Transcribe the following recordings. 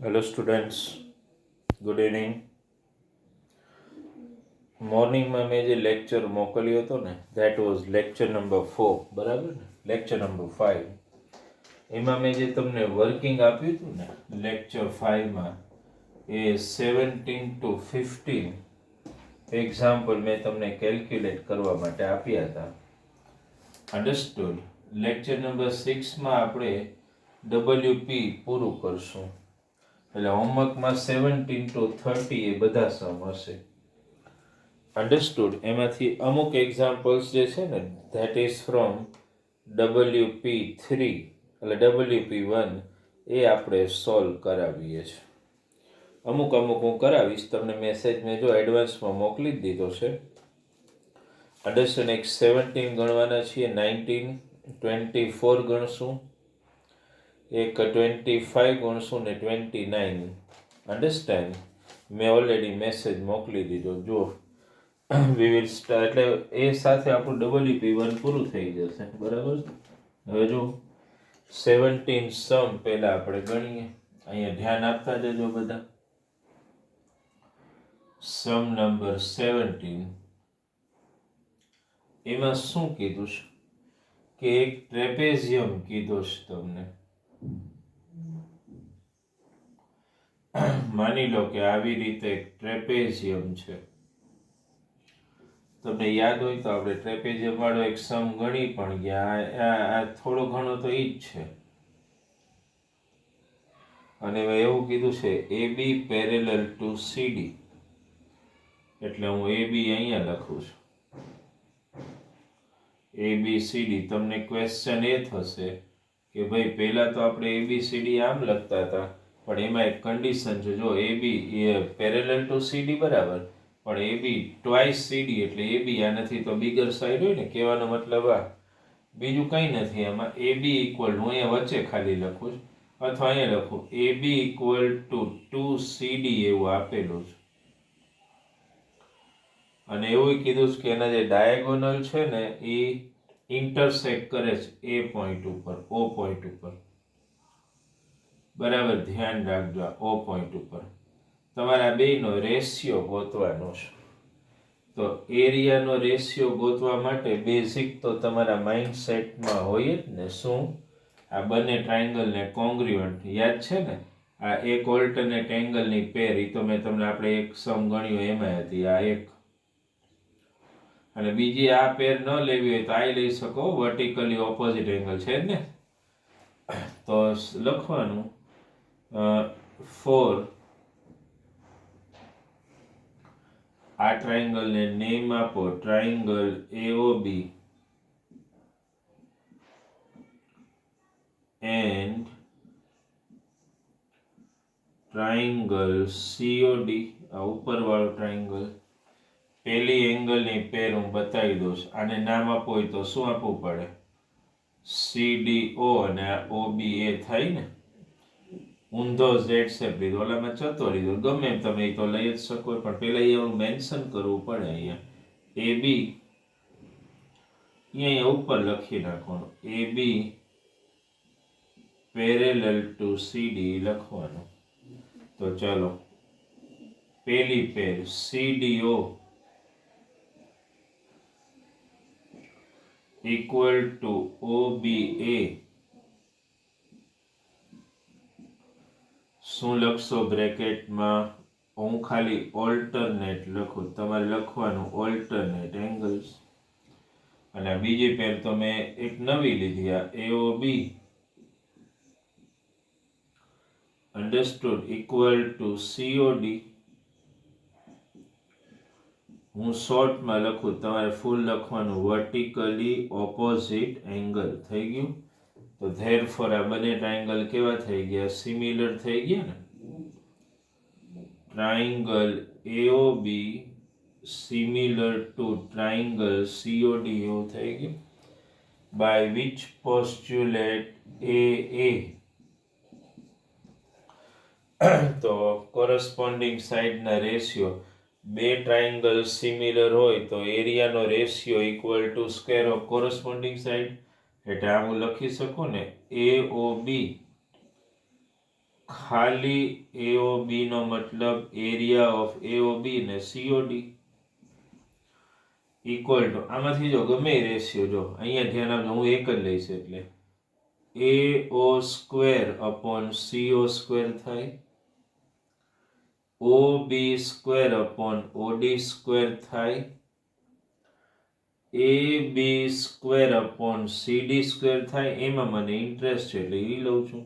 Hello students, good evening. મોર્નિંગમાં મેં જે lecture મોકલ્યો હતો ને ધેટ વોઝ લેક્ચર નંબર 4 બરાબર ને લેક્ચર નંબર 5 એમાં મેં જે તમને વર્કિંગ આપ્યું હતું ને લેક્ચર 5માં એ 17 to 15 એક્ઝામ્પલ મેં તમને કેલ્ક્યુલેટ કરવા માટે આપ્યા હતા. અન્ડરસ્ટુડ. લેક્ચર નંબર 6માં આપણે WP પૂરું કરશું. એટલે હોમવર્કમાં 17 to 30 એ બધા સમ હશે. અન્ડરસ્ટુડ. એમાંથી અમુક એક્ઝામ્પલ્સ જે છે ને ધેટ ઇઝ ફ્રોમ WP3 એટલે WP1 એ આપણે સોલ્વ કરાવીએ છીએ. અમુક હું કરાવીશ તમને મેસેજ મેં જો એડવાન્સમાં મોકલી જ દીધો છે. અન્ડરસ્ટેન્ડ. એક 17 ગણવાના છીએ, 19, 24 ગણશું, એક 25 ગણશું ને 29. અન્ડરસ્ટેન્ડ. મેં ઓલરેડી મેસેજ મોકલી દીધો. જો વી વિલ સ્ટાર્ટ એટલે એ સાથે આપણું WP1 પૂરું થઈ જશે. બરાબર. હવે જો 17 સમ પહેલા આપણે ગણીએ. અહીંયા ધ્યાન આપતા જજો બધા. સમ નંબર 17 એમાં શું કીધું છે કે એક ટ્રેપેઝિયમ કીધો છે તમને. માની લો કે આવી રીતે એક ટ્રેપેઝિયમ છે. તમને યાદ હોય તો આપણે ટ્રેપેઝિયમ વાળો એક સમ ગણી પણ ગયા. આ થોડો ઘણો તો ઈ જ છે. અને એવું કીધું છે AB પેરેલલ ટુ CD. એટલે હું AB અહીંયા લખું છું. ABCD. તમને ક્વેશ્ચન એ થશે કે ભાઈ પહેલા તો આપણે ABCD આમ લખતા હતા, પણ એમાં એક કન્ડિશન છે. જો AB એ પેરેલલ ટુ CD બરાબર, પણ AB ટ્વાઇસ CD એટલે AB આનાથી તો બિગર સાઈડ હોય ને. કહેવાનો મતલબ આ બીજું કંઈ નથી. આમાં AB ઇક્વલ હું અહીંયા વચ્ચે ખાલી લખું છું, અથવા અહીંયા લખું AB ઇક્વલ ટુ 2CD એવું આપેલું છે. અને એવું કીધું છે કે એના જે ડાયગોનલ છે ને એ ઇન્ટરસેક્ટ કરે છે એ પોઈન્ટ ઉપર, O પોઈન્ટ ઉપર. બરાબર ધ્યાન રાખજો. O પોઈન્ટ ઉપર તમારા બેયનો રેશિયો ગોતવાનો છે. તો એરિયાનો રેશિયો ગોતવા માટે બેઝિક તો તમારા માઇન્ડસેટમાં હોય જ ને. શું? આ બંને ટ્રાયંગલને કોંગ્રુઅન્ટ યાદ છે ને. આ એક ઓલ્ટરનેટ એંગલની પેર એ તો મેં તમને આપણે એક સમ ગણ્યું એમાં હતી. આ એક અને બીજી આ પેર ન લેવી હોય તો આ લઈ શકો. વર્ટિકલી ઓપોઝિટ એંગલ છે જ ને. તો લખવાનું 4. આ ટ્રાયંગલને નેમ આપો triangle AOB and triangle COD. આ ઉપરવાળો ટ્રાયંગલ. પેલી એંગલની પેર હું બતાવી દઉં. આને નામ આપવું હોય તો શું આપવું પડે? CDO અને આ OBA થાય ને. ઊંધો Z શેપ લીધો, ઓલામાં ચતો લીધો, ગમે એમ તમે તો લઈ જ શકો, પણ પેલા એવું મેન્શન કરવું પડે. અહીંયા AB અહીંયા ઉપર લખી નાખવાનું. AB પેરેલલ ટુ CD લખવાનું. તો ચાલો પેલી પેર CDO ઇક્વલ ટુ OBA. શું લખશો બ્રેકેટમાં? હું ખાલી ઓલ્ટરનેટ લખું, તમારે લખવાનું ઓલ્ટરનેટ એંગલ્સ. અને બીજી પેર તો મેં એક નવી લીધી, આ AOB understood equal to COD. હું શોર્ટમાં લખું, તમારે ફૂલ લખવાનું વર્ટિકલી ઓપોઝિટ એંગલ. થઈ ગયું? તો ધેરફોર આ બંને ટ્રાયંગલ કેવા થઈ ગયા? સિમિલર થઈ ગયા ને. Triangle AOB similar to triangle COD એવું થઈ ગયું. By which postulate AA. તો કોરસ્પોન્ડિંગ સાઇડના રેશિયો. બે ટ્રાયંગલ સિમિલર હોય તો એરિયાનો ratio equal to square of corresponding side. એટલે આ હું લખી શકું ને AOB ખાલી AOB નો મતલબ એરિયા ઓફ AOB ને COD ઇક્વલ ટુ આમાંથી જો ગમે રેશિયો જો અહીંયા ધ્યાન આપજો હું એક જ લઈશ એટલે AO square upon CO square થાય OB square upon OD square થાય AB square upon CD square થાય એમાં મને ઇન્ટરેસ્ટ છે એટલે એ લઉં છું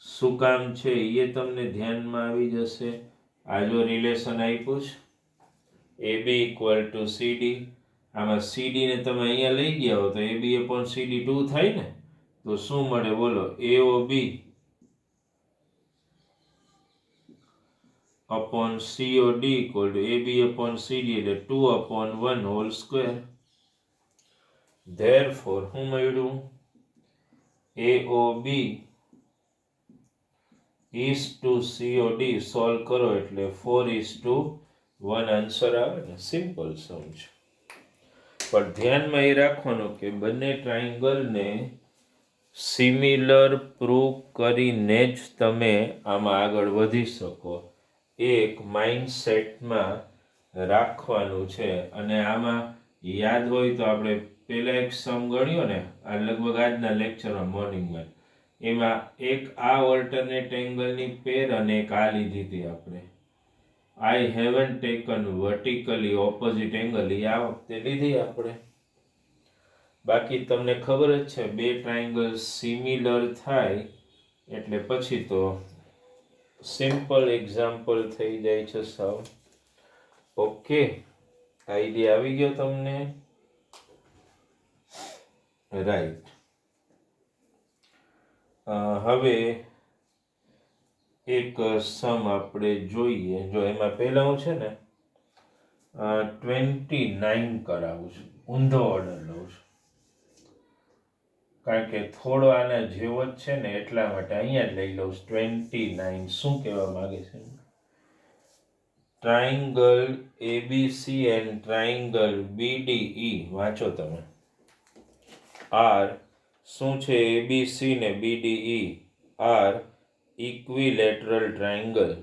શું કામ છે એ તમને ધ્યાનમાં આવી જશે આ જો રિલેશન આપ્યું છે AB ઇક્વલ ટુ CD આમાં CD ને તમે અહીંયા લઈ ગયા હો તો AB અપોન CD 2 થાય ને તો શું મળે બોલો AOB upon COD equal to AB upon CD એટલે 2 upon 1 whole square. Therefore, શું મળ્યું AOB is to COD solve કરો એટલે 4:1 આન્સર આવે ને સિમ્પલ સમ છે પણ ધ્યાનમાં એ રાખવાનું કે બંને ટ્રાયંગલને સિમિલર પ્રૂવ કરીને જ તમે આમાં આગળ વધી શકો એક માઇન્ડસેટમાં રાખવાનું છે અને આમાં યાદ હોય તો આપણે પહેલા એક સમ ગણ્યો ને આ લગભગ આજના લેક્ચરમાં મોર્નિંગમાં એમાં એક આ ઓલ્ટરનેટ એંગલની પેર અને એક આ લીધી હતી આપણે I have taken vertically opposite angle એ આ વખતે લીધી આપણે બાકી તમને ખબર જ છે બે ટ્રાયંગલ સિમિલર થાય એટલે પછી તો સિમ્પલ એક્ઝામ્પલ થઈ જાય છે સાવ ઓકે આઈડિયા આવી ગયો તમને રાઈટ હવે એક સમ આપણે જોઈએ જો એમાં પહેલા હું છે ને 29 કરાવું છું ઊંધો ઓર્ડર લઉં છું કારણ કે થોડો આના જેવો જ છે ને એટલા માટે અહીંયા જ લઈ લઉં 29 શું કહેવા માંગે છે triangle ABC and triangle BDE વાંચો તમે R શું છે ABC ને BDE are equilateral triangle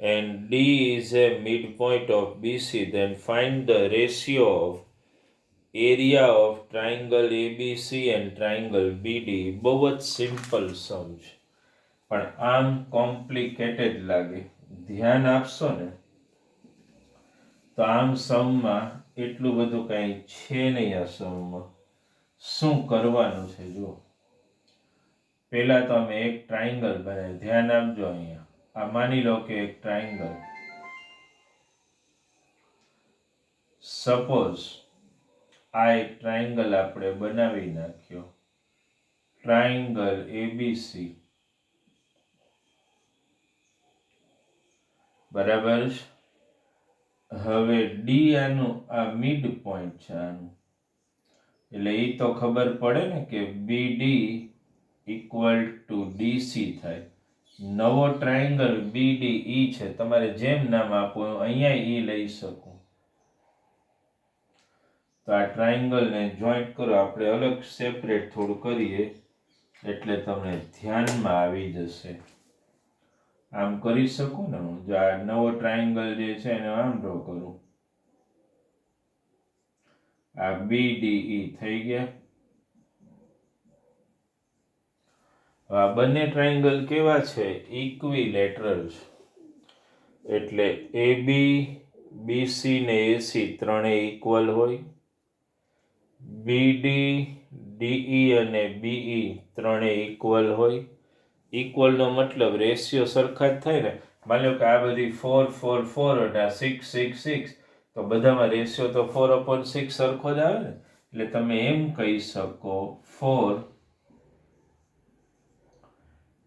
and D is a midpoint of BC then find the ratio of area of triangle ABC and triangle BD બહુ જ સિમ્પલ સમ છે પણ આમ કોમ્પ્લિકેટેડ લાગે ધ્યાન આપશો ને તો આમ સમમાં એટલું બધું કાંઈ છે નહીં આ સમમાં શું કરવાનું છે જુઓ પહેલા તો અમે એક ટ્રાયંગલ બનાવ્યું ધ્યાન આપજો અહીંયા આ માની લો કે એક ટ્રાયંગલ સપોઝ આ એક ટ્રાયંગલ આપણે બનાવી નાખ્યો ટ્રાયંગલ ABC બરાબર હવે D આનું આ મિડ પોઈન્ટ છે આનું એટલે એ તો ખબર પડે ને કે BD ઇક્વલ ટુ DC થાય નવો ટ્રાયંગલ BDE છે તમારે જેમ નામ આપવું અહીંયા E લઈ શકું તો આ ટ્રાયંગલને જોઈન્ટ કરો આપણે અલગ સેપરેટ થોડું કરીએ એટલે તમને ધ્યાનમાં આવી જશે આમ કરી શકું ને હું જો આ નવો ટ્રાયંગલ જે છે એને આમ ડ્રો કરું આ BDE થઈ ગયા આ બંને ટ્રાયંગલ કેવા છે ઇક્વિલેટરલ છે એટલે AB BC ને AC ત્રણેય ઇક્વલ હોય BD DE અને BE ત્રણેય ઇક્વલ હોય ઇક્વલ નો મતલબ રેશિયો સરખા જ થાય ને માની લો કે આ બધી 4 4 4 અને આ 6 6 6 તો બધામાં રેશિયો તો 4/6 સરખો જ આવે ને એટલે તમે એમ કહી શકો 4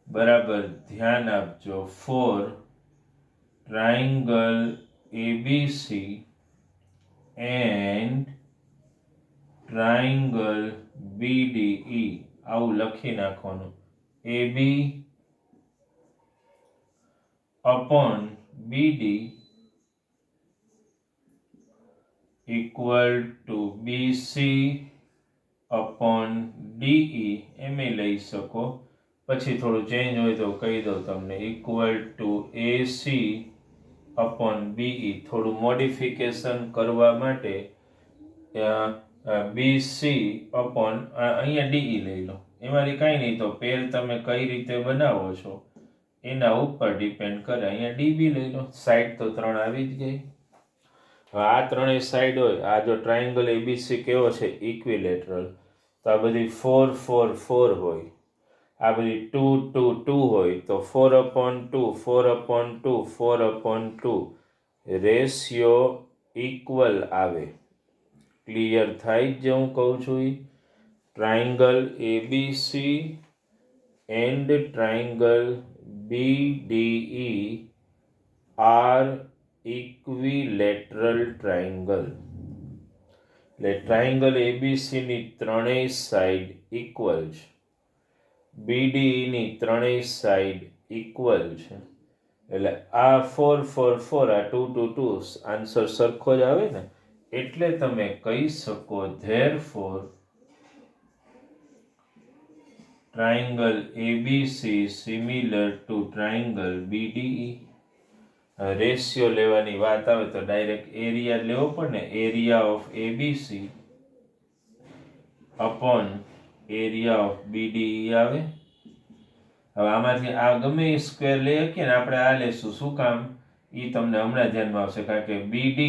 બરાબર ધ્યાન આપજો 4 triangle ABC and triangle BDE આવું લખી નાખવાનું AB upon BD equal to BC upon DE એમ લઈ શકો પછી થોડું ચેન્જ હોય તો કહી દઉં તમને, equal to AC upon BE. થોડું મોડિફિકેશન કરવા માટે BC અપોન અહીંયા DE લઈ લો. એમાંથી કાંઈ નહીં, તો પેર તમે કઈ રીતે બનાવો છો એના ઉપર ડિપેન્ડ કરે. અહીંયા DB લઈ લો. સાઈડ તો 3 આવી જ ગઈ. હવે આ ત્રણેય સાઈડ હોય, આ જો ટ્રાયંગલ ABC કેવો છે, ઇક્વિલેટરલ, તો આ બધી 4 4 4 હોય, આ બધી 2 2 2 હોય, તો 4/2 4/2 4/2 રેશિયો ઇક્વલ આવે. ક્લિયર થાય જે હું કહું છું એ? Triangle ABC and triangle BDE are equilateral triangle. એટલે ટ્રાયંગલ ABC ની ત્રણેય સાઈડ ઇક્વલ છે, BDE ની ત્રણેય સાઈડ ઇક્વલ છે. એટલે આ 4 4 4, આ 2 2 2, આન્સર સરખો જ આવે ને. એટલે તમે કહી શકો therefore triangle ABC similar to triangle BDE. Ratio લેવાની વાત આવે તો ડાયરેક્ટ એરિયા લેવો પડે ને, area of ABC upon area of BDE આવે. હવે આમાંથી આ ગમે એ સ્ક્વેર લઈ શકીએ ને, આપણે આ લેશું. શું કામ? એ તમને હમણાં ધ્યાનમાં આવશે, કારણ કે BD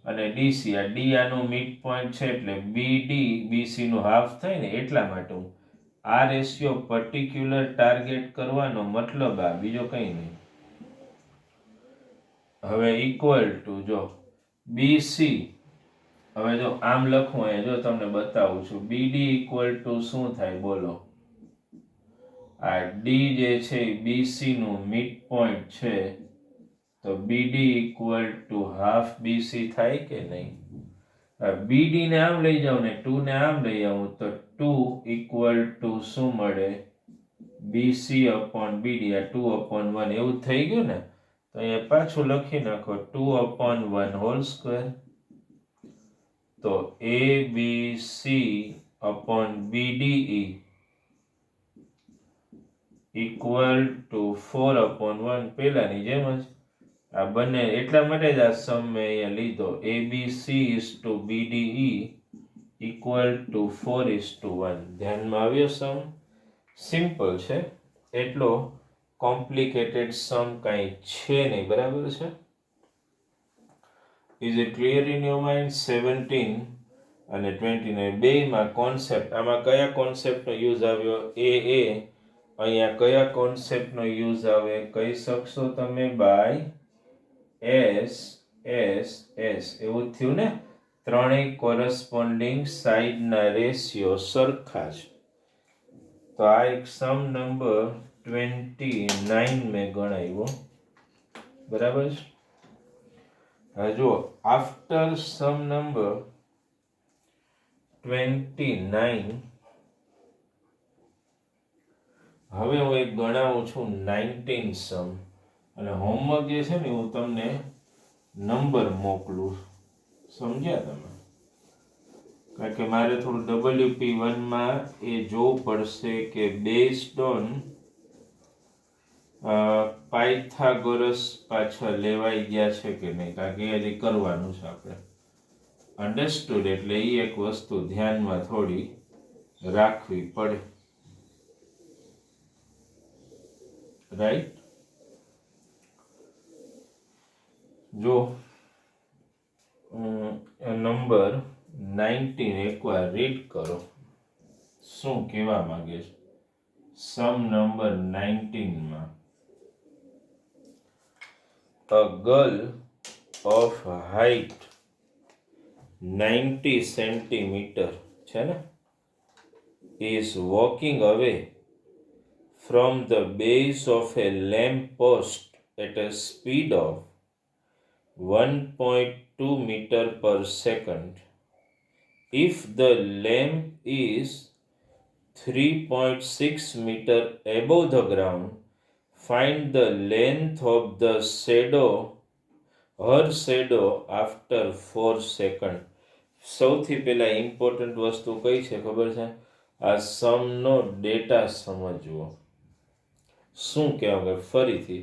અને DC, આ D આનું મિડ પોઈન્ટ છે, એટલે BD BC નું હાફ થાય ને, એટલા માટે હું આ રેશિયો પર્ટિક્યુલર ટાર્ગેટ કરવાનો મતલબ આ, બીજો કંઈ નહીં. હવે ઇક્વલ ટુ જો BC, હવે જો આમ લખું અહીંયા, જો તમને બતાવું છું, BD ઇક્વલ ટુ શું થાય બોલો? આ D જે છે એ BC નું મિડ પોઈન્ટ છે, તો BD equal to half BC થાય કે નહીં? BD ને આમ લઈ જાઉં ને 2 ને આમ લઈ આવું તો 2 ઇક્વલ ટુ શું મળે? BC અપોન BD, આ 2/1 એવું થઈ ગયું ને. તો અહીંયા પાછું લખી નાખો 2/1 હોલ સ્ક્વેર. તો ABC upon BDE equal two 4/1, પેલાની જેમ જ. આ બંને એટલા માટે જ આ સમ મેં અહીંયા લીધો, ABC is to BDE equal to 4:1. ધ્યાનમાં આવ્યો સમ? સિમ્પલ છે, એટલો કોમ્પ્લિકેટેડ સમ કાંઈ છે નહીં, બરાબર છે? Is it clear in your mind? 17 અને 29 બેયમાં કોન્સેપ્ટ, આમાં કયા કોન્સેપ્ટનો યુઝ આવ્યો? અહીંયા કયા કોન્સેપ્ટનો યુઝ આવે કહી શકશો તમે? બાય S એવું થયું ને, ત્રણેય કોરસ્પોન્ડિંગ સાઈડના રેશિયો સરખા છે. તો આ એક સમ નંબર 29 મેં ગણાવ્યો, બરાબર છે? હવે જુઓ, આફ્ટર સમ નંબર 29 હવે હું એક ગણાવું છું 19 સમ, અને હોમવર્ક જે છે ને હું તમને નંબર મોકલું, સમજ્યા તમે? કારણ કે મારે થોડું WP1 માં એ જોવું પડશે કે બેઝડ ઓન પાયથાગોરસ પાછા લેવાઈ ગયા છે કે નહીં, કારણ કે એ હજી કરવાનું છે આપણે. અન્ડરસ્ટુડ? એટલે એ એક વસ્તુ ધ્યાનમાં થોડી રાખવી પડે, રાઈટ? જો નંબર 19 એકવાર રીડ કરો, શું કહેવા માંગે છે સમ નંબર 19 માં? A girl of height 90 centimeter છે ને, is walking away from the base of a lamp post at a speed of 1.2 meter per second. If the lamp is 3.6 meter above the ground, find the length of the shadow, her shadow after 4 seconds. સૌથી પહેલા important વસ્તુ કઈ છે ખબર છે? આ સમનો data સમજવો. શું કહેવાય ફરીથી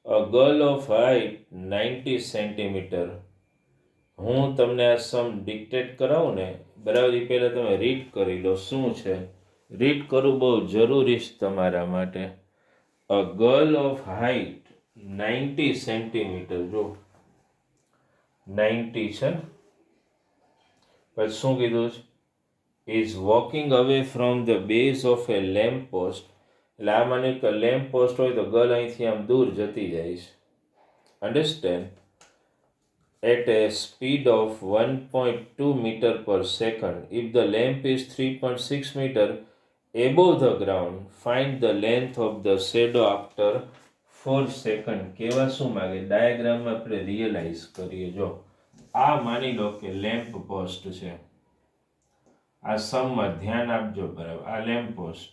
a girl of height 90 centimetre. હું તમને આ સમ ડિક્ટેટ કરાવું ને બરાબર, એ પહેલાં તમે રીડ કરી લો શું છે. રીડ કરવું બહુ જરૂરી છે તમારા માટે. A girl of height 90 centimetre, જો 90 છે. પછી શું કીધું છે? Is walking away from the base of A lamp post. એટલે આ માની કે લેમ્પ પોસ્ટ હોય તો ગર્લ અહીંથી આમ દૂર જતી જાય છે. Understand? At a speed of 1.2 meter per second. If the lamp is 3.6 meter above the ground, find the length of the shadow after 4 second. કેવા શું માગે ડાયાગ્રામમાં આપણે રિયલાઇઝ કરીએ. જો આ માની લો કે લેમ્પ પોસ્ટ છે. આ સમમાં ધ્યાન આપજો બરાબર. આ લેમ્પ પોસ્ટ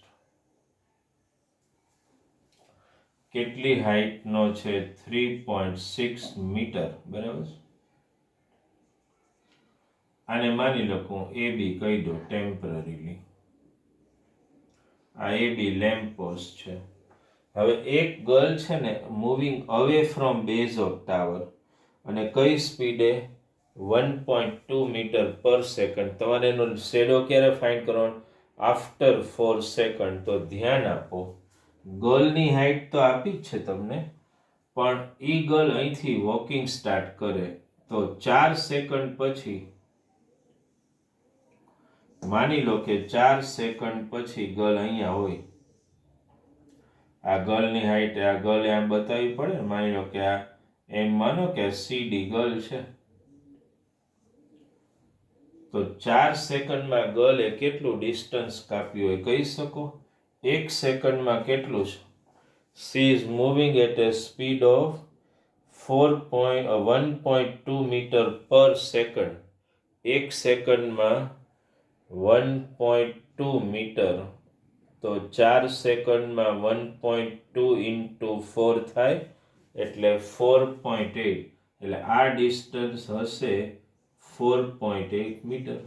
કેટલી હાઇટનો છે? 3.6 મીટર બરાબર. આને માની લો હું એ બી કહી દો ટેમ્પરરીલી. આ એ બી લેમ્પ પોસ્ટ છે. હવે એક ગર્લ છે ને moving away from base of tower, અને કઈ સ્પીડે? 1.2 મીટર પર સેકન્ડ. તમારે એનો શેડો ક્યારે ફાઇન્ડ કરવાનો? After 4 second. તો ધ્યાન આપો, ગર્લની હાઇટ તો આપી જ છે તમને, પણ ઈ ગર્લ અહીંથી વોકિંગ સ્ટાર્ટ કરે તો 4 સેકન્ડ પછી, માની લો કે 4 સેકન્ડ પછી ગર્લ અહીંયા હોય. આ ગર્લની હાઇટ આ ગર્લ આમ બતાવવી પડે. માની લો કે આ એમ માનો કે સીડી ગર્લ છે, તો 4 સેકન્ડમાં ગર્લે કેટલું ડિસ્ટન્સ કાપ્યું હોય કહી શકો? 1 સેકન્ડમાં કેટલું છે? C is moving at a speed of 1.2 meter per second. 1 સેકન્ડમાં 1.2 મીટર, તો 4 સેકન્ડમાં 1.2 ઇન્ટુ 4 થાય એટલે 4.8. એટલે આ ડિસ્ટન્સ હશે 4.8 મીટર.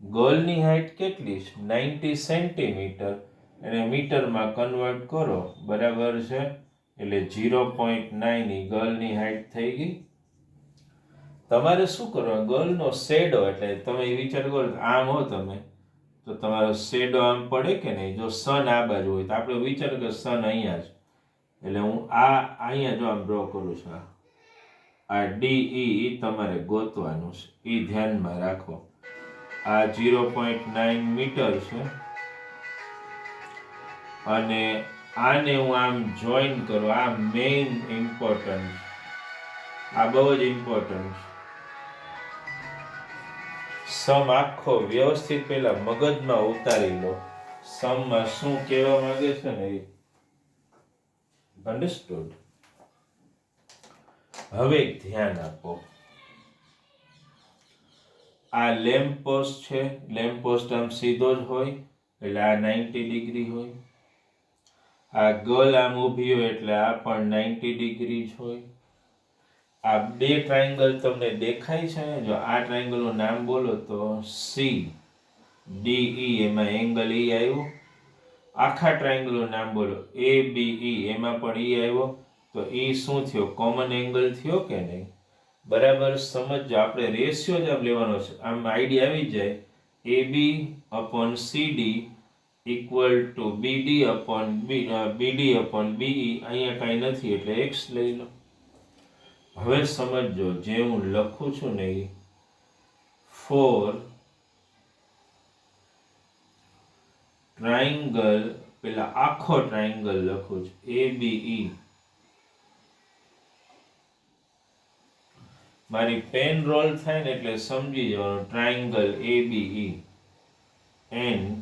ગર્લની હાઇટ કેટલી છે? 90 સેન્ટીમીટર. એને મીટરમાં કન્વર્ટ કરો બરાબર છે, એટલે 0.9 ગર્લની હાઇટ થઈ ગઈ. તમારે શું કરવાનું? ગર્લનો શેડો, એટલે તમે એ વિચાર કરો આમ હો તમે તો તમારો શેડો આમ પડે કે નહીં? જો સન આ બાજુ હોય તો આપણે વિચાર કે સન અહીંયા છે, એટલે હું આ અહીંયા જો આમ ડ્રો કરું છું. આ ડી તમારે ગોતવાનું છે, એ ધ્યાનમાં રાખો. આ 0.9 મીટર છે, અને આને હું આમ જોઈન કરું. આ મેઇન ઇમ્પોર્ટન્ટ, આ બહુ જ ઇમ્પોર્ટન્ટ. સમ આખો વ્યવસ્થિત પેલા મગજમાં ઉતારી લો. સમમાં શું કહેવા માંગે છે ને એ. અન્ડરસ્ટુડ? હવે ધ્યાન આપો. આ લેમ્પ પોસ્ટ છે. લેમ્પ પોસ્ટ આમ સીધો જ હોય એટલે આ 90 ડિગ્રી હોય. આ ગર્લ આમ ઊભી હોય એટલે આ પણ 90 ડિગ્રી જ હોય. આ બે ટ્રાયંગલ તમને દેખાય છે. જો આ ટ્રાયંગલનું નામ બોલો તો સી ડી એમાં એંગલ ઈ આવ્યો. આખા ટ્રાયંગલનું નામ બોલો એ બી એમાં પણ ઈ આવ્યો. તો ઈ શું થયો? કોમન એંગલ થયો કે નહીં? બરાબર સમજો. આપણે રેશિયો જ આમ લેવાનો છે. આમ આઈડિયા આવી જાય. A B upon CD equal to BD upon BD upon BE. અહીંયા કાંઈ નથી એટલે એક્સ લઈ લો. હવે સમજો, જે હું લખું છું ને એ 4 ટ્રાયંગલ, પેલા આખો ટ્રાયંગલ લખું છું એ બી. મારી પેન રોલ થાય ને એટલે સમજી જવાનું. ટ્રાયંગલ એ બી એન્ડ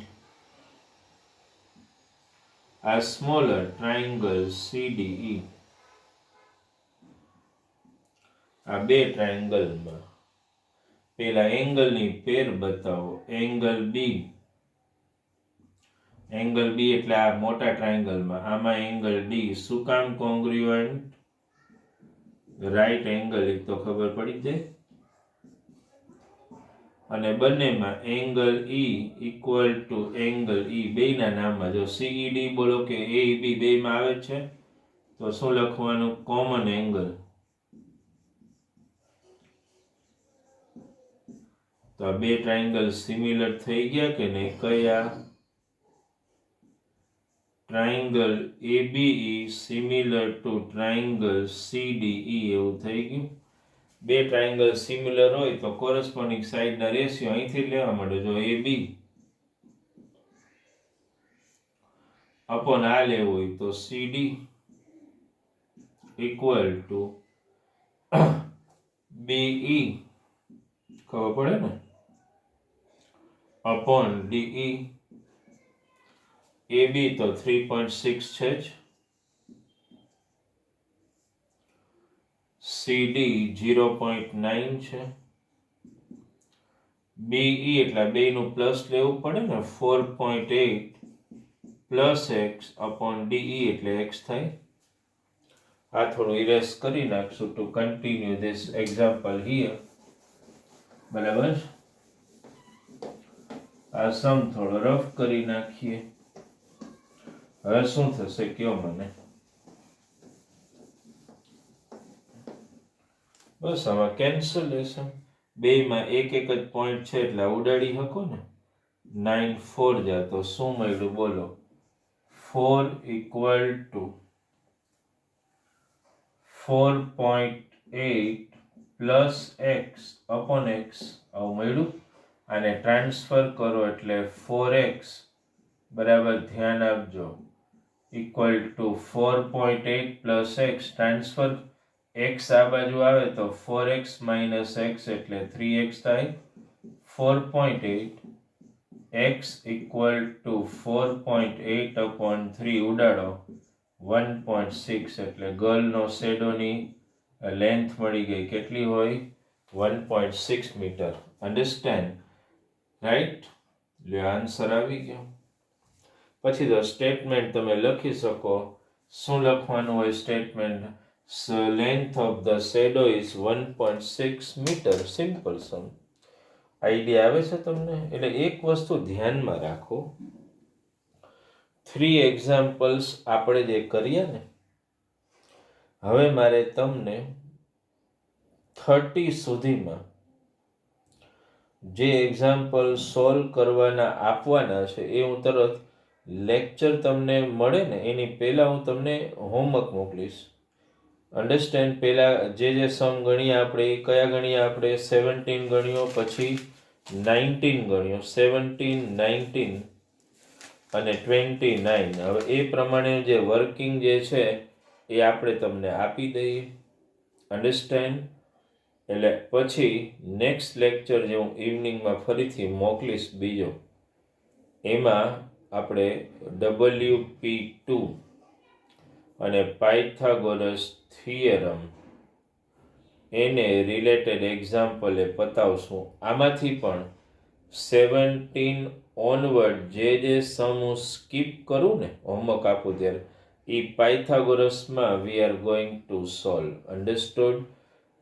આ સ્મોલર ટ્રાયંગલ સીડીઈ. આ બે ટ્રાયંગલમાં પેલા એંગલની પેર બતાવો. એંગલ બી એટલે આ મોટા ટ્રાયંગલમાં, આમાં એંગલ ડી. શું કામ? કોંગ્રુઅન્ટ રાઈટ એંગલ, એક તો ખબર પડી જાય. અને બંનેમાં angle E equal to angle E બેયના નામમાં જો સીઈડી બોલો કે એઈબી બેયમાં આવે છે તો શું લખવાનું કોમન એંગલ તો આ બે ટ્રાયેંગલ સિમિલર થઈ ગયા કે નહીં કયા triangle ABE similar two triangle CDE એવું થઈ ગયું બે ટ્રાયેંગલ સિમિલર હોય તો કોરસ્પોન્ડિંગ સાઇડના રેશિયો અહીંથી લેવા માંડો જો AB અપોન આ લેવું હોય તો CD ઇક્વલ ટુ BE ખબર પડે ને અપોન DE AB તો 3.6 છે જ CD 0.9 છે BE એટલે બેયનું પ્લસ લેવું પડે ને 4.8 પ્લસ x અપોન DE એટલે x થાય આ થોડું ઇરેઝ કરી નાખશું two continue this example here બરાબર આ સમ થોડો રફ કરી નાખીએ હવે શું થશે કયો મને બસ આમાં કેન્સલેશન બેયમાં એક જ પોઈન્ટ છે એટલે ઉડાડી શકો ને 9 4 જા તો શું મળ્યું બોલો 4 equal to 4.8 plus x upon x આવું મળ્યું આને ટ્રાન્સફર કરો એટલે 4x બરાબર ધ્યાન આપજો equal to 4.8 plus x transfer x આ બાજુ આવે તો 4x માઇનસ x એટલે 3x થાય 4.8 x ઇક્વલ ટુ 4.8 અપોન 3 ઉડાડો 1.6 એટલે ગર્લનો શેડોની લેન્થ મળી ગઈ કેટલી હોય 1.6 મીટર અન્ડરસ્ટેન્ડ રાઈટ એટલે આન્સર આવી ગયો પછી તો સ્ટેટમેન્ટ તમે લખી શકો શું લખવાનું હોય statement length of the shadow is 1.6 meter simple sum idea આવે છે તમને એટલે એક વસ્તુ ધ્યાનમાં રાખો 3 એક્ઝામ્પલ્સ આપણે જે કરીએ ને હવે મારે તમને 30 સુધીમાં જે એક્ઝામ્પલ સોલ્વ કરવાના આપવાના છે એ હું તરત લેક્ચર તમને મળે ને એની પહેલાં હું તમને હોમવર્ક મોકલીશ અન્ડરસ્ટેન્ડ પહેલાં જે સમ ગણીએ આપણે એ કયા ગણીએ આપણે 17 ગણ્યો પછી 19 ગણ્યો 17 19 અને 29 હવે એ પ્રમાણે જે વર્કિંગ જે છે એ આપણે તમને આપી દઈએ અન્ડરસ્ટેન્ડ એટલે પછી નેક્સ્ટ લેક્ચર જે હું ઇવનિંગમાં ફરીથી મોકલીશ બીજો એમાં આપણે WP2 અને પાયથાગોરસ થિયરમ એને રિલેટેડ એક્ઝામ્પલ એ પતાવશું આમાંથી પણ 17 ઓનવર્ડ જે સમ હું સ્કીપ કરું ને હોમવર્ક આપું ત્યારે એ પાયથાગોરસમાં we are going to solve understood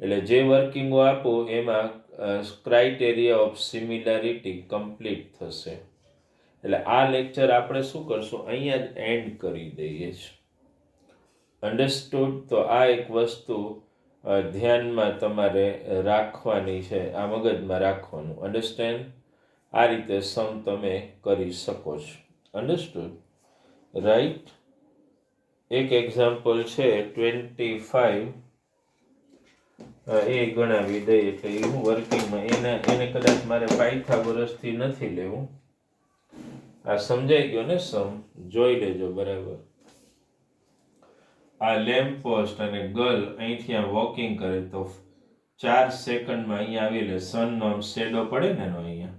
એટલે જે વર્કિંગ હું આપું એમાં ક્રાઇટેરિયા ઓફ સિમિલારિટી કમ્પ્લીટ થશે એટલે આ લેક્ચર આપણે શું કરશું અહીંયા જ એન્ડ કરી દઈએ છીએ અન્ડરસ્ટુડ તો આ એક વસ્તુ ધ્યાનમાં તમારે રાખવાની છે આ મગજમાં રાખવાનું અન્ડરસ્ટેન્ડ આ રીતે સમ તમે કરી શકો છો અન્ડરસ્ટુડ રાઈટ એક એક્ઝામ્પલ છે 25 એ ગણાવી દઈએ એટલે એ હું વર્કિંગમાં એને કદાચ મારે પાયથાગોરસથી નથી લેવું આ સમજાઈ ગયો ને સમ જોઈ લેજો બરાબર આ લેમ્પ પોસ્ટ અને ગર્લ અહીંથી આ વોકિંગ કરે તો 4 સેકન્ડમાં અહીંયા આવી લે સનનો આમ શેડો પડે ને એનો અહીંયા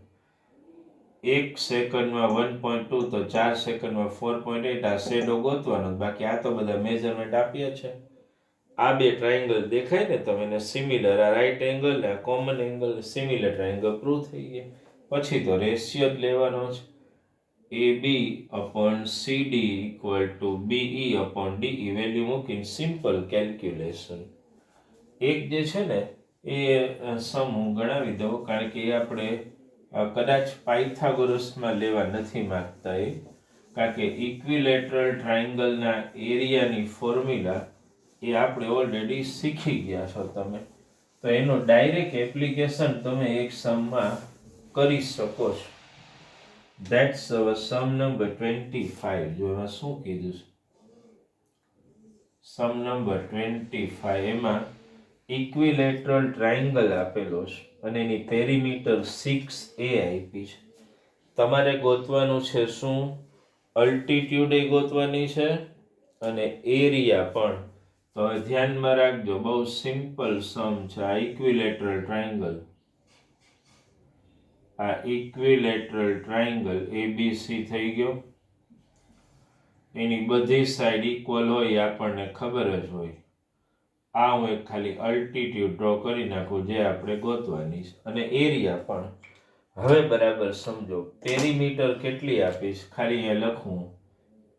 1 સેકન્ડમાં 1.2 તો 4 સેકન્ડમાં 4.8 આ શેડો ગોતવાનો બાકી આ તો બધા મેઝરમેન્ટ આપ્યા છે આ બે ટ્રાયેંગલ દેખાય ને તમે એને સિમિલર આ રાઈટ એંગલ ને આ common angle similar triangle prove થઈ ગયા પછી તો રેશિયો જ લેવાનો છે AB upon CD equal to BE upon DE value મૂકીને સિમ્પલ કેલ્ક્યુલેશન એક જે છે ને એ સમ હું ગણાવી દઉં કારણ કે એ આપણે કદાચ પાયથાગોરસમાં લેવા નથી માંગતા એ, કારણ કે ઇક્વિલેટરલ ટ્રાયંગલના એરિયાની ફોર્મ્યુલા એ આપણે ઓલરેડી શીખી ગયા છો તમે, તો એનું ડાયરેક્ટ એપ્લિકેશન તમે એક સમમાં કરી શકો છો. That's sum number 25. જો એમાં શું કીધું છે, સમ નંબર 25 એમાં ઇક્વિલેટરલ ટ્રાયંગલ આપેલો છે અને એની પેરીમીટર 6a આપી છે. તમારે ગોતવાનું છે શું? અલ્ટિટ્યુડ એ ગોતવાની છે અને એરિયા પણ. તો હવે ધ્યાનમાં રાખજો, બહુ સિમ્પલ સમ છે આ ઇક્વિલેટરલ ટ્રાયંગલ. આ ઇક્વિલેટરલ ટ્રાયંગલ એબીસી થઈ ગયો, એની બધી સાઈડ ઇક્વલ હોય આપણને ખબર જ હોય. આ હું એક ખાલી અલ્ટિટ્યુડ ડ્રો કરી નાખું જે આપણે ગોતવાની છે, અને એરિયા પણ. હવે બરાબર સમજો, પેરીમીટર કેટલી આપીશ, ખાલી અહીંયા લખું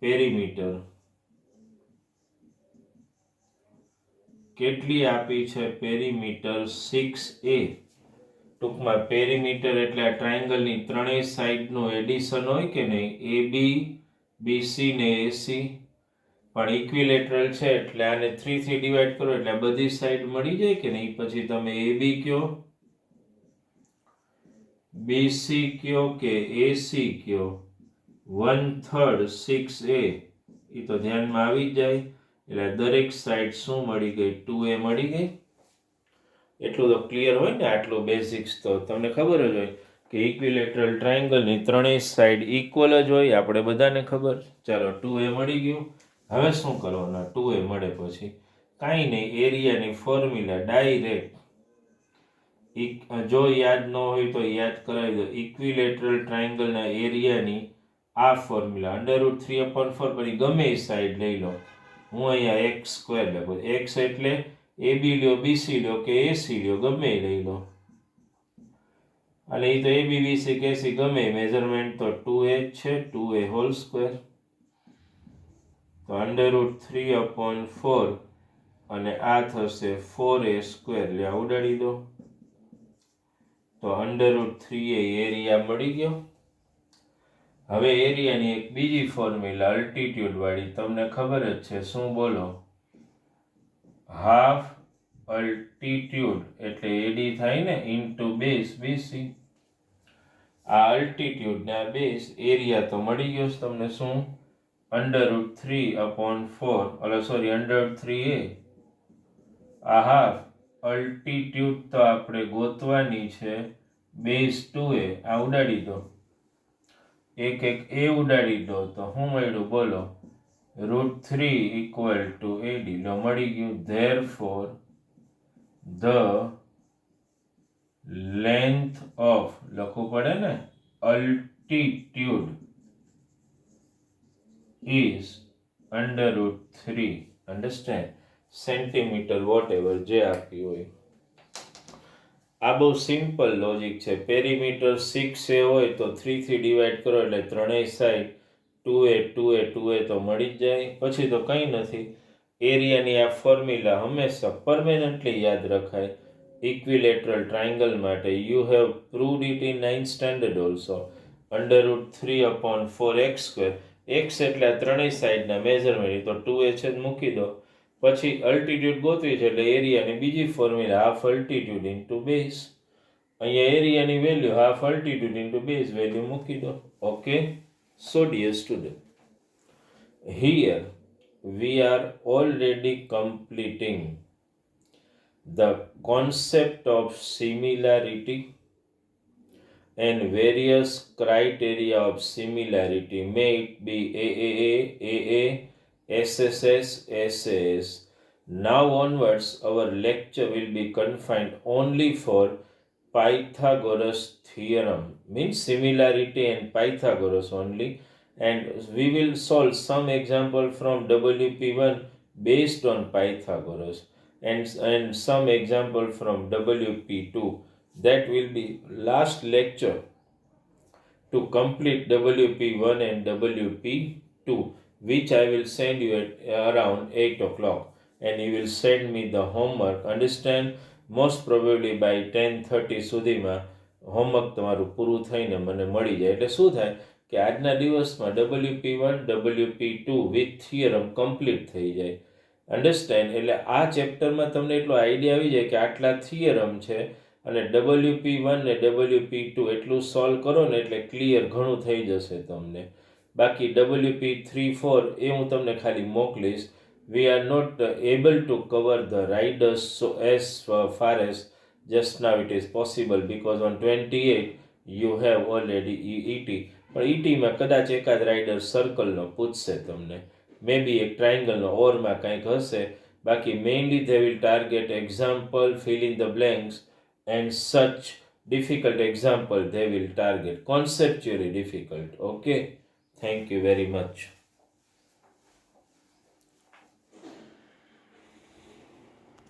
પેરીમીટર કેટલી આપી છે, પેરીમીટર 6a. ટૂંકમાં પેરીમીટર એટલે આ ટ્રાયંગલની ત્રણેય સાઈડનું એડિશન હોય કે નહીં, AB BC ને AC. પણ ઇક્વિલેટરલ છે એટલે આને 3 થી ડિવાઈડ કરો એટલે આ બધી સાઈડ મળી જાય કે નહીં. પછી તમે AB કયો, BC કયો કે AC કયો, 1/3 6a એ તો ધ્યાનમાં આવી જાય. એટલે દરેક સાઈડ શું મળી ગઈ, 2a મળી ગઈ. એટલું તો ક્લિયર હોય ને, આટલું બેઝિક્સ તો તમને ખબર જ હોય કે ઇક્વિલેટરલ ટ્રાયંગલની ત્રણેય સાઈડ ઇક્વલ જ હોય, આપણે બધાને ખબર. ચાલો 2a મળી ગયું. હવે શું કરવાના, 2a મળે પછી કાંઈ નહીં, એરિયાની ફોર્મ્યુલા ડાયરેક્ટ. જો યાદ ન હોય તો યાદ કરાવી દો. ઇક્વિલેટરલ ટ્રાયંગલના એરિયાની આ ફોર્મ્યુલા √3/4, પછી ગમે એ સાઈડ લઈ લો. હું અહીંયા x² લખું. x એટલે AB લ્યો, BC લ્યો કે AC લ્યો, ગમે એ લઈ લો. અને એ તો AB BC કે AC ગમે મેઝરમેન્ટ તો 2a છે, 2a². તો √3/4 અને આ થશે 4a². એટલે ઉડાડી દો તો √3a એરિયા મળી ગયો. હવે એરિયાની એક બીજી ફોર્મ્યુલા અલ્ટિટ્યુડ વાળી તમને ખબર જ છે, શું બોલો? હાફ અલ્ટિટ્યુડ એટલે AD થાય ને ઇન્ટુ બેઝ BC. આ અલ્ટિટ્યુડ ને આ બેઝ એરિયા તો મળી ગયો છે તમને. શું? √3/4 આ હાફ અલ્ટિટ્યુડ તો આપણે ગોતવાની છે, બેઝ 2a. આ ઉડાડી દો, એક a ઉડાડી દો તો શું મળ્યું બોલો? √3 = AD. લો મળી ગયું. Therefore the length of, લખવું પડે ને, altitude is √3, understand, centimetre whatever જે આપી હોય. આ બહુ સિમ્પલ લોજિક છે. પેરીમીટર 6a હોય તો 3 થી ડિવાઈડ કરો એટલે ત્રણેય સાઈડ 2a 2a 2a તો મળી જ જાય. પછી તો કંઈ નથી. એરિયાની આ ફોર્મ્યુલા હંમેશા પરમેનન્ટલી યાદ રખાય ઇક્વિલેટરલ ટ્રાયંગલ માટે. You have proved it in 9th standard also. √3/4 x² એટલે આ ત્રણેય સાઈડના મેઝરમેન્ટ, તો 2a છે મૂકી દો. પછી અલ્ટિટ્યુડ ગોતવી છે એટલે એરિયાની બીજી formula half altitude into base. અહીંયા એરિયાની value half altitude into base value મૂકી દો. Okay. So dear student, here we are already completing the concept of similarity and various criteria of similarity, may it be AAA, AA, SSS, SAS. Now onwards, our lecture will be confined only for Pythagoras theorem, means similarity and Pythagoras only, and we will solve some example from WP1 based on Pythagoras, and some example from WP2. That will be last lecture to complete WP1 and WP2, which I will send you at around 8 o'clock, and you will send me the homework. Understand? Most probably by 10:30 સુધીમાં homework તમારું પૂરું થઈને મને મળી જાય. એટલે શું થાય કે આજના દિવસમાં WP1 WP2 with theorem complete થઈ જાય. અન્ડરસ્ટેન્ડ? એટલે આ ચેપ્ટરમાં તમને એટલો આઈડિયા આવી જાય કે આટલા થિયરમ છે અને WP1 ને WP2 એટલું સોલ્વ કરો ને એટલે ક્લિયર ઘણું થઈ જશે તમને. બાકી WP3-4 એ હું તમને ખાલી મોકલીશ. We are not able to cover the riders so as far as just now it is possible because on 28 you have already ET. પણ ETમાં કદાચ એકાદ રાઇડર સર્કલનો પૂછશે તમને, મે બી એક ટ્રાયંગલનો ઓરમાં કંઈક હશે. બાકી mainly they will target example, fill in the blanks and such difficult example they will target, conceptually difficult. Okay, thank you very much.